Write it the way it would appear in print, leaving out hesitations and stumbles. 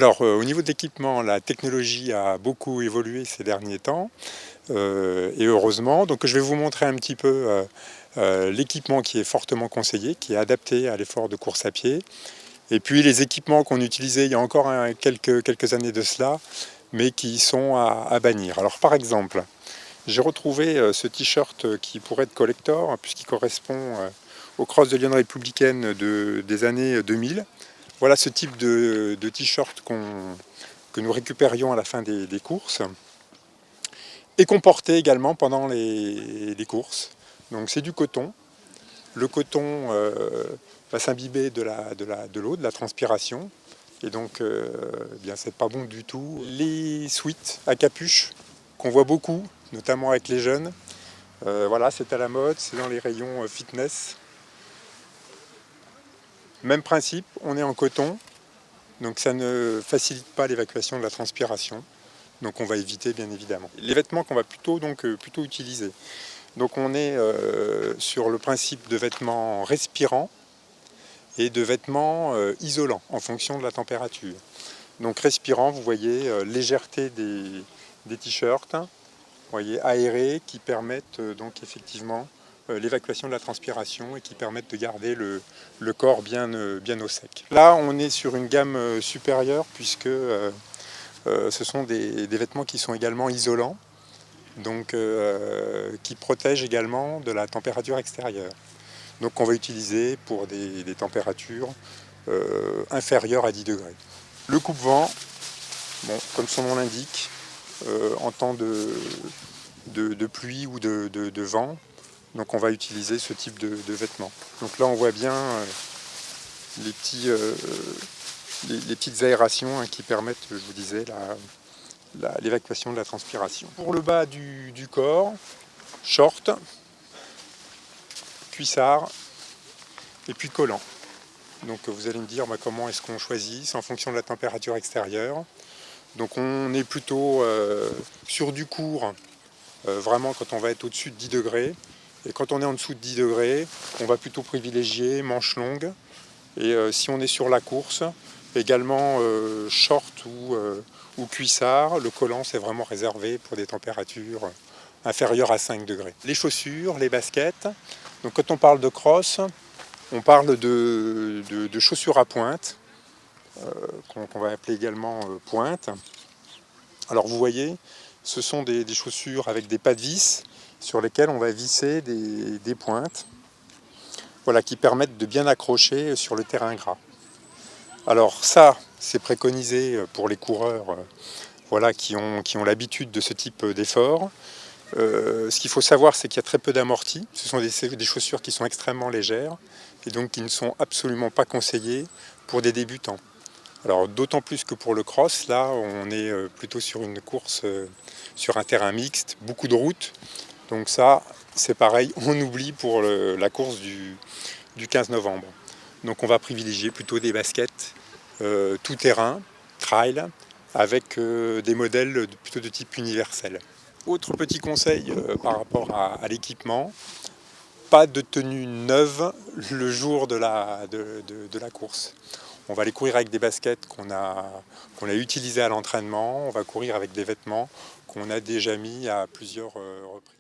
Au niveau de l'équipement, la technologie a beaucoup évolué ces derniers temps, et heureusement. Donc je vais vous montrer un petit peu l'équipement qui est fortement conseillé, qui est adapté à l'effort de course à pied, et puis les équipements qu'on utilisait il y a encore quelques années de cela, mais qui sont à bannir. Alors par exemple, j'ai retrouvé ce t-shirt qui pourrait être collector, puisqu'il correspond au cross de Lyon républicaine des années 2000. Voilà ce type de t-shirt que nous récupérions à la fin des courses et qu'on portait également pendant les courses. Donc c'est du coton. Le coton va s'imbiber de l'eau, de la transpiration, et donc eh bien c'est pas bon du tout. Les sweats à capuche qu'on voit beaucoup, notamment avec les jeunes, voilà, c'est à la mode, c'est dans les rayons fitness. Même principe, on est en coton, donc ça ne facilite pas l'évacuation de la transpiration, donc on va éviter bien évidemment. Les vêtements qu'on va plutôt utiliser, donc on est sur le principe de vêtements respirants et de vêtements isolants en fonction de la température. Donc respirants, vous voyez, légèreté des t-shirts, vous voyez, aérés, qui permettent donc effectivement l'évacuation de la transpiration et qui permettent de garder le corps bien au sec. Là, on est sur une gamme supérieure puisque ce sont des vêtements qui sont également isolants, donc qui protègent également de la température extérieure. Donc on va utiliser pour des températures inférieures à 10 degrés. Le coupe-vent, bon, comme son nom l'indique, en temps de pluie ou de vent, donc on va utiliser ce type de vêtements. Donc là on voit bien les petites aérations qui permettent, je vous disais, l'évacuation de la transpiration. Pour le bas du corps, short, cuissard et puis collant. Donc vous allez me dire comment est-ce qu'on choisit, c'est en fonction de la température extérieure. Donc on est plutôt sur du court, vraiment quand on va être au-dessus de 10 degrés. Et quand on est en dessous de 10 degrés, on va plutôt privilégier manches longues. Et si on est sur la course, également short ou cuissard. Le collant, c'est vraiment réservé pour des températures inférieures à 5 degrés. Les chaussures, les baskets. Donc quand on parle de cross, on parle de chaussures à pointe, qu'on va appeler également pointe. Alors vous voyez, ce sont des chaussures avec des pas de vis sur lesquelles on va visser des pointes, voilà, qui permettent de bien accrocher sur le terrain gras. Alors ça, c'est préconisé pour les coureurs voilà, qui ont l'habitude de ce type d'effort. Ce qu'il faut savoir, c'est qu'il y a très peu d'amortis. Ce sont des chaussures qui sont extrêmement légères et donc qui ne sont absolument pas conseillées pour des débutants. Alors d'autant plus que pour le cross, là on est plutôt sur une course sur un terrain mixte, beaucoup de routes. Donc ça, c'est pareil, on oublie pour la course du 15 novembre. Donc on va privilégier plutôt des baskets tout terrain, trail, avec des modèles plutôt de type universel. Autre petit conseil par rapport à l'équipement, pas de tenue neuve le jour de la course. On va aller courir avec des baskets qu'on a utilisées à l'entraînement, on va courir avec des vêtements qu'on a déjà mis à plusieurs reprises.